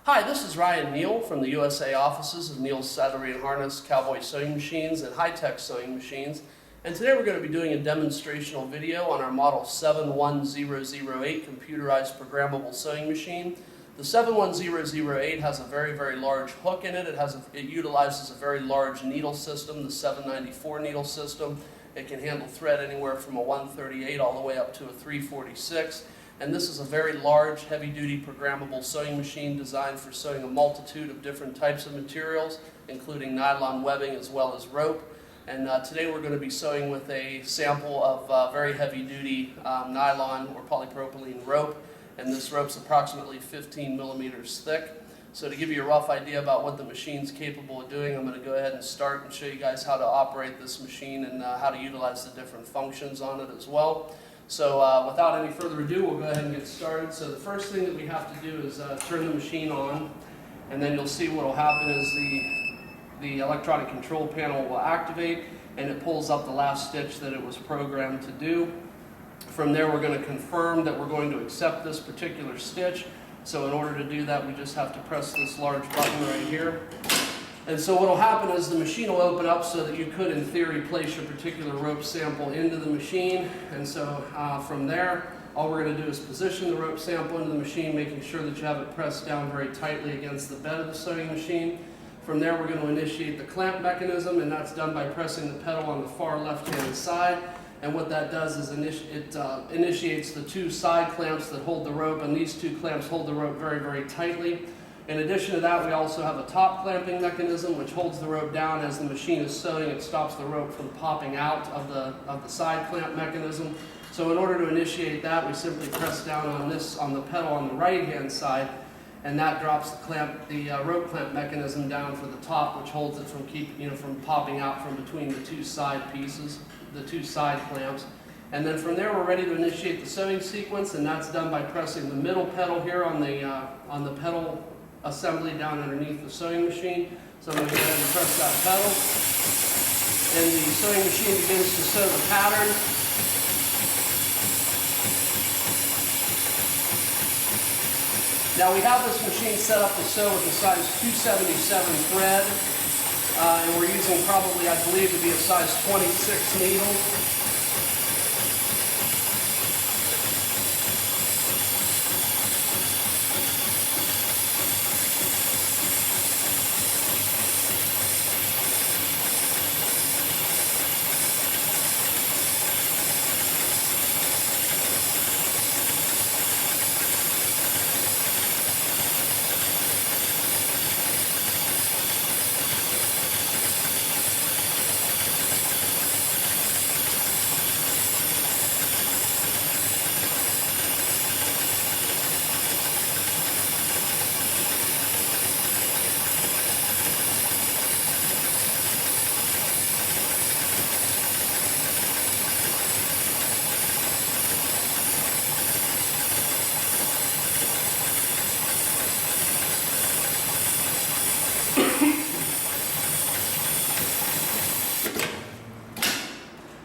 Hi, this is Ryan Neal from the USA offices of Neal's Saddlery and Harness, Cowboy Sewing Machines, and Hightex Sewing Machines. And today we're going to be doing a demonstrational video on our model 71008 computerized programmable sewing machine. The 71008 has a very large hook in it. It utilizes a very large needle system, the 794 needle system. It can handle thread anywhere from a 138 all the way up to a 346. And this is a very large, heavy-duty programmable sewing machine designed for sewing a multitude of different types of materials, including nylon webbing as well as rope. And today we're going to be sewing with a sample of very heavy-duty nylon or polypropylene rope. And this rope's approximately 15 millimeters thick. So to give you a rough idea about what the machine's capable of doing, I'm going to go ahead and start and show you guys how to operate this machine and how to utilize the different functions on it as well. So without any further ado, we'll go ahead and get started. So the first thing that we have to do is turn the machine on, and then you'll see what will happen is the electronic control panel will activate, and it pulls up the last stitch that it was programmed to do. From there, we're going to confirm that we're going to accept this particular stitch. So in order to do that, we just have to press this large button right here. And so what will happen is the machine will open up so that you could, in theory, place your particular rope sample into the machine. And so from there, all we're going to do is position the rope sample into the machine, making sure that you have it pressed down very tightly against the bed of the sewing machine. From there, we're going to initiate the clamp mechanism, and that's done by pressing the pedal on the far left-hand side. And what that does is it initiates the two side clamps that hold the rope, and these two clamps hold the rope very tightly. In addition to that, we also have a top clamping mechanism which holds the rope down as the machine is sewing. It stops the rope from popping out of the side clamp mechanism. So in order to initiate that, we simply press down on the pedal on the right-hand side, and that drops the rope clamp mechanism down for the top, which holds it from popping out from between the two side pieces, the two side clamps. And then from there, we're ready to initiate the sewing sequence, and that's done by pressing the middle pedal here on the pedal assembly down underneath the sewing machine. So I'm going to go ahead and press that pedal, and the sewing machine begins to sew the pattern. Now we have this machine set up to sew with a size 277 thread, and we're using probably, I believe, to be a size 26 needle.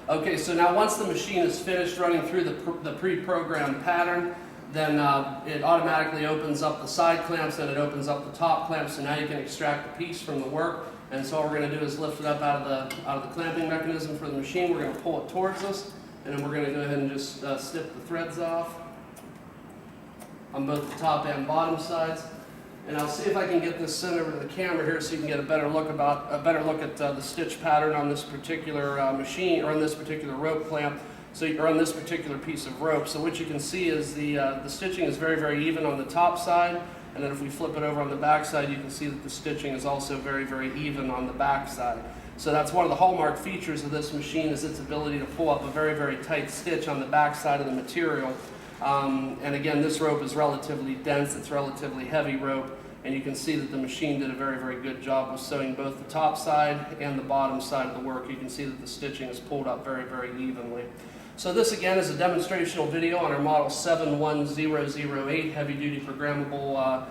Okay, so now once the machine is finished running through the pre-programmed pattern, then it automatically opens up the side clamps and it opens up the top clamps, so now you can extract the piece from the work. And so what we're going to do is lift it up out of the clamping mechanism for the machine. We're going to pull it towards us, and then we're going to go ahead and just snip the threads off on both the top and bottom sides. And I'll see if I can get this sent over to the camera here so you can get a better look at the stitch pattern on this particular machine, or on this particular rope clamp, or on this particular piece of rope. So what you can see is the stitching is very even on the top side, and then if we flip it over on the back side, you can see that the stitching is also very even on the back side. So that's one of the hallmark features of this machine, is its ability to pull up a very tight stitch on the back side of the material. And again, this rope is relatively dense, it's relatively heavy rope, and you can see that the machine did a very good job with sewing both the top side and the bottom side of the work. You can see that the stitching is pulled up very evenly. So this again is a demonstrational video on our model 71008 heavy-duty programmable,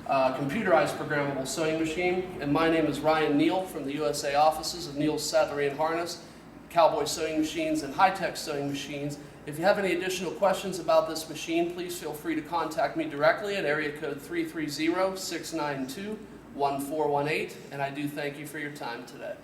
computerized programmable sewing machine. And my name is Ryan Neal from the USA offices of Neal's Saddlery and Harness, Cowboy Sewing Machines, and Hightex Sewing Machines. If you have any additional questions about this machine, please feel free to contact me directly at area code 330-692-1418, and I do thank you for your time today.